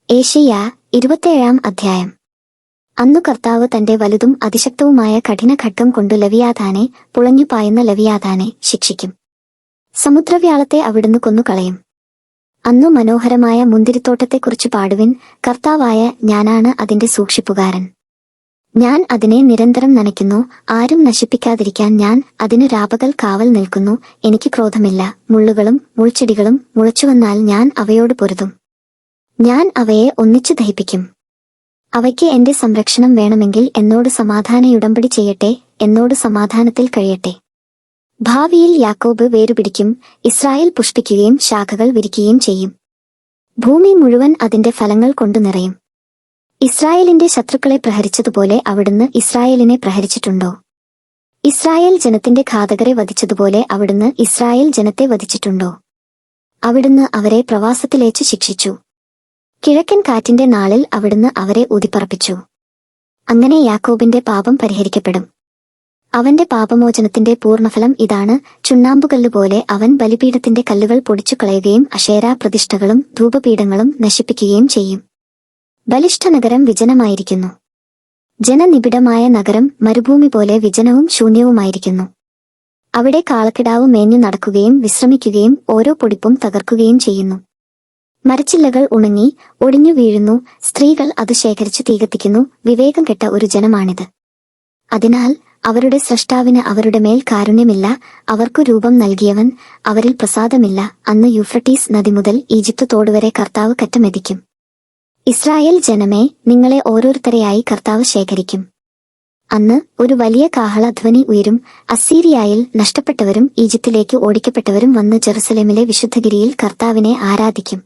ഏശയ്യാ 27 അധ്യായം. അന്നു കർത്താവ് തന്റെ വലുതും അതിശക്തവുമായ കഠിന ഖഡ്ഗം കൊണ്ടു ലവിയാഥാനെ, പുളഞ്ഞുപായുന്ന ലവിയാഥാനെ ശിക്ഷിക്കും. സമുദ്രവ്യാളത്തെ അവിടുന്ന് കൊന്നുകളയും. അന്നു മനോഹരമായ മുന്തിരിത്തോട്ടത്തെക്കുറിച്ച് പാടുവിൻ. കർത്താവായ ഞാനാണ് അതിന്റെ സൂക്ഷിപ്പുകാരൻ. ഞാൻ അതിനെ നിരന്തരം നനയ്ക്കുന്നു, ആരും നശിപ്പിക്കാതിരിക്കാൻ ഞാൻ അതിനു രാപകൽ കാവൽ നിൽക്കുന്നു. എനിക്ക് ക്രോധമില്ല. മുള്ളുകളും മുൾച്ചെടികളും മുളച്ചുവന്നാൽ ഞാൻ അവയോട് പൊരുതും. ഞാൻ അവയെ ഒന്നിച്ചു ദഹിപ്പിക്കും. അവയ്ക്ക് എന്റെ സംരക്ഷണം വേണമെങ്കിൽ എന്നോട് സമാധാനയുടമ്പടി ചെയ്യട്ടെ, എന്നോട് സമാധാനത്തിൽ കഴിയട്ടെ. ഭാവിയിൽ യാക്കോബ് വേരുപിടിക്കും, ഇസ്രായേൽ പുഷ്പിക്കുകയും ശാഖകൾ വിരിക്കുകയും ചെയ്യും. ഭൂമി മുഴുവൻ അതിന്റെ ഫലങ്ങൾ കൊണ്ടു നിറയും. ഇസ്രായേലിന്റെ ശത്രുക്കളെ പ്രഹരിച്ചതുപോലെ അവിടുന്ന് ഇസ്രായേലിനെ പ്രഹരിച്ചിട്ടുണ്ടോ? ഇസ്രായേൽ ജനത്തിന്റെ ഘാതകരെ വധിച്ചതുപോലെ അവിടുന്ന് ഇസ്രായേൽ ജനത്തെ വധിച്ചിട്ടുണ്ടോ? അവിടുന്ന് അവരെ പ്രവാസത്തിലേച്ചു ശിക്ഷിച്ചു. കിഴക്കൻ കാറ്റിന്റെ നാളിൽ അവിടുന്ന് അവരെ ഊതിപ്പറപ്പിച്ചു. അങ്ങനെ യാക്കോബിന്റെ പാപം പരിഹരിക്കപ്പെടും. അവന്റെ പാപമോചനത്തിന്റെ പൂർണ്ണഫലം ഇതാണ്: ചുണ്ണാമ്പുകല്ലുപോലെ അവൻ ബലിപീഠത്തിന്റെ കല്ലുകൾ പൊടിച്ചു കളയുകയും അശേരാ പ്രതിഷ്ഠകളും ധൂപപീഠങ്ങളും നശിപ്പിക്കുകയും ചെയ്യും. ബലിഷ്ഠനഗരം വിജനമായിരിക്കുന്നു. ജനനിബിഡമായ നഗരം മരുഭൂമി പോലെ വിജനവും ശൂന്യവുമായിരിക്കുന്നു. അവിടെ കാളക്കിടാവ് മേഞ്ഞു നടക്കുകയും വിശ്രമിക്കുകയും ഓരോ പൊടിപ്പും തകർക്കുകയും ചെയ്യുന്നു. മരച്ചില്ലകൾ ഉണങ്ങി ഒടിഞ്ഞു വീഴുന്നു. സ്ത്രീകൾ അത് ശേഖരിച്ചു തീകത്തിക്കുന്നു. വിവേകം കെട്ട ഒരു ജനമാണിത്. അതിനാൽ അവരുടെ സ്രഷ്ടാവിന് അവരുടെ മേൽ കാരുണ്യമില്ല. അവർക്കു രൂപം നൽകിയവൻ അവരിൽ പ്രസാദമില്ല. അന്ന് യൂഫ്രട്ടീസ് നദി മുതൽ ഈജിപ്ത് തോടുവരെ കർത്താവ് കറ്റമെതിക്കും. ഇസ്രായേൽ ജനമേ, നിങ്ങളെ ഓരോരുത്തരെയായി കർത്താവ് ശേഖരിക്കും. അന്ന് ഒരു വലിയ കാഹളധ്വനി ഉയരും. അസ്സീരിയായിൽ നഷ്ടപ്പെട്ടവരും ഈജിപ്തിലേക്ക് ഓടിക്കപ്പെട്ടവരും വന്ന് ജെറുസലേമിലെ വിശുദ്ധഗിരിയിൽ കർത്താവിനെ ആരാധിക്കും.